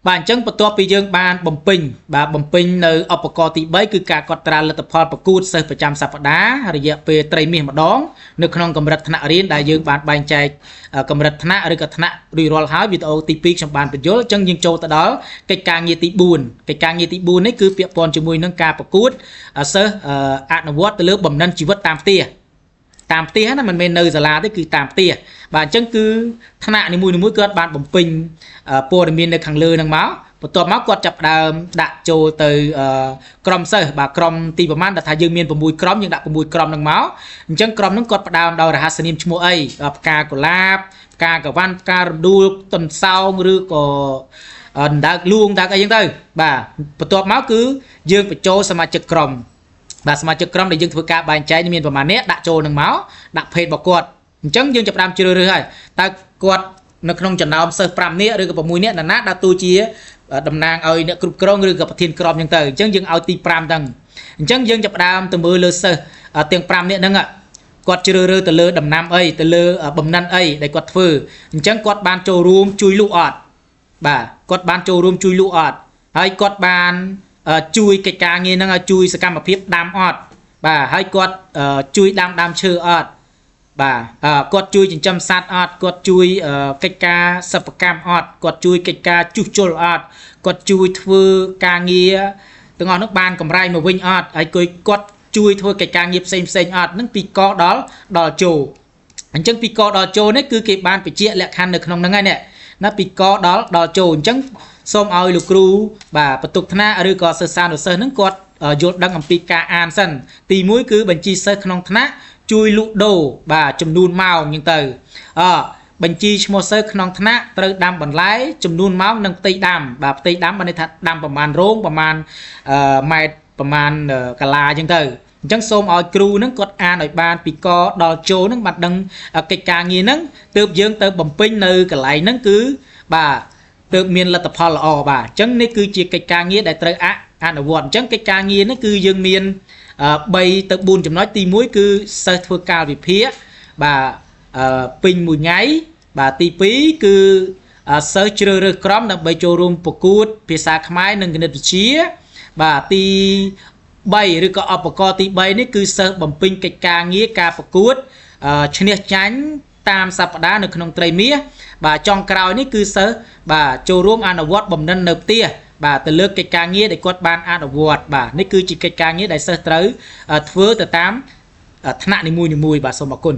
bạn chẳng bắt đầu bây giờ bạn bấm pin nơi ở bậc ti bấy cứ cả quạt ra lật phật bậc cút sơ phải chăm sóc đá rồi giờ về tây miền mà đón nơi không cầm rật thna riêng đại dương bạn bàn chạy cầm rật thna rồi cầm thna rồi roll hái video tivi trong bàn bên dưới chân nhưng châu ta đó cái càng như tí buồn ấy cứ việc pon cho mùi nâng ca bậc cút sơ ăn vót từ lớp bầm nâng chỉ vớt tam tia nó mình nơi giờ là đấy cứ tam tia bạn chân cứ thằng này mũi cơn bạn bấm pin po để miền nơi khang lơ năng máu một tổ máu quạt chập đã trôi từ crom sơ bà crom tiประมาณ đã thay dương miền bấm mùi crom nhưng đã bấm mùi crom năng máu chân crom nó quạt đào đầu là hasanim chmo ấy ca của lab ca của van ca đu tuần sau rư của đã luôn đã cái gì tới bà một tổ máu cứ dương phải trôi sama chật crom vàสมาชิกក្រុมដែលយើងធ្វើការបែងចែកមានប្រមាណអ្នកដាក់ចូលនឹងមកដាក់ភេទរបស់គាត់អញ្ចឹងយើងចាប់ផ្ដើមជ្រើសរើសហើយតើគាត់នៅក្នុងចំណោមសិស្ស5នាក់ឬក៏6នាក់ណាដាក់ទូជាតំណាងឲ្យអ្នកគ្រប់គ្រងឬក៏ប្រធានក្រុមអញ្ចឹងទៅអញ្ចឹងយើងឲ្យទី5ហ្នឹងអញ្ចឹងយើងចាប់ផ្ដើមទៅមើលលើសិស្សទាំង5នាក់ហ្នឹងគាត់ជ្រើសរើសទៅលើដំណាំអីទៅលើបំណិនអីដែលគាត់ធ្វើអញ្ចឹងគាត់បានចូលរួមជួយលក់អត់បាទគាត់បានចូលរួមជួយលក់អត់ហើយគាត់បានជួយកិច្ចការងារហ្នឹងឲ្យជួយសកម្មភាពដាំអត់បាទហើយគាត់ជួយដាំឈើអត់បាទគាត់ជួយចិញ្ចឹមសត្វអត់គាត់ជួយកិច្ចការសិប្បកម្មអត់គាត់ជួយកិច្ចការជួសជុលអត់គាត់ជួយធ្វើការងារទាំងអស់នោះបានកម្រៃមកវិញអត់ហើយគាត់ជួយធ្វើកិច្ចការងារផ្សេងអត់ហ្នឹងពីកដល់ចូលអញ្ចឹងពីកដល់ចូលនេះគឺគេបានបញ្ជាក់លក្ខខណ្ឌនៅក្នុងហ្នឹងហើយនេះណាពីកដល់ចូលអញ្ចឹងសូមឲ្យលោកគ្រូបាទបន្ទុកថ្នាក់ឬក៏សិស្សានុសិស្សហ្នឹងគាត់យល់ដឹងអំពីការអានសិនទី1គឺបញ្ជីសិស្សក្នុងថ្នាក់ជួយលក់ដូរបាទចំនួនម៉ោងអញ្ចឹងទៅបញ្ជីឈ្មោះសិស្សក្នុងថ្នាក់ត្រូវដាំបន្លែចំនួនម៉ោងនិងផ្ទៃដាំបាទផ្ទៃដាំបានន័យថាដាំប្រមាណរោងប្រមាណម៉ែត្រប្រមាណកាឡាអញ្ចឹងទៅអញ្ចឹងសូមឲ្យគ្រូហ្នឹងគាត់អានឲ្យបានពីកដល់ចូលហ្នឹងបានដឹងកិច្ចការងារហ្នឹងទើបយើងទៅបំពេញនៅកន្លែងហ្នឹងគឺបាទទើបមានលទ្ធផលល្អបាទអញ្ចឹងនេះគឺជាកិច្ចការងារដែលត្រូវអនុវត្តអញ្ចឹងកិច្ចការងារនេះគឺយើងមាន3ទៅ4ចំណុចទី1គឺសិស្សធ្វើការវិភាគបាទពេញមួយថ្ងៃបាទទី2គឺសិស្សជ្រើសរើសក្រុមដើម្បីចូលរួមប្រកួតភាសាខ្មែរនិងគណិតវិទ្យាបាទទី3ឬក៏ឧបករណ៍ទី3នេះគឺសិស្សបំពេញកិច្ចការងារការប្រកួតឈ្នះចាញ់តាមសប្តាហ៍នៅក្នុងត្រីមាសបាទចុងក្រោយនេះគឺសិស្សបាទចូលរួមអនុវត្តបំណិននៅផ្ទះបាទទៅលើកិច្ចការងារដែលគាត់បានអនុវត្តបាទនេះគឺជាកិច្ចការងារដែលសិស្សត្រូវធ្វើទៅតាមថ្នាក់នីមួយៗបាទសូមអរគុណ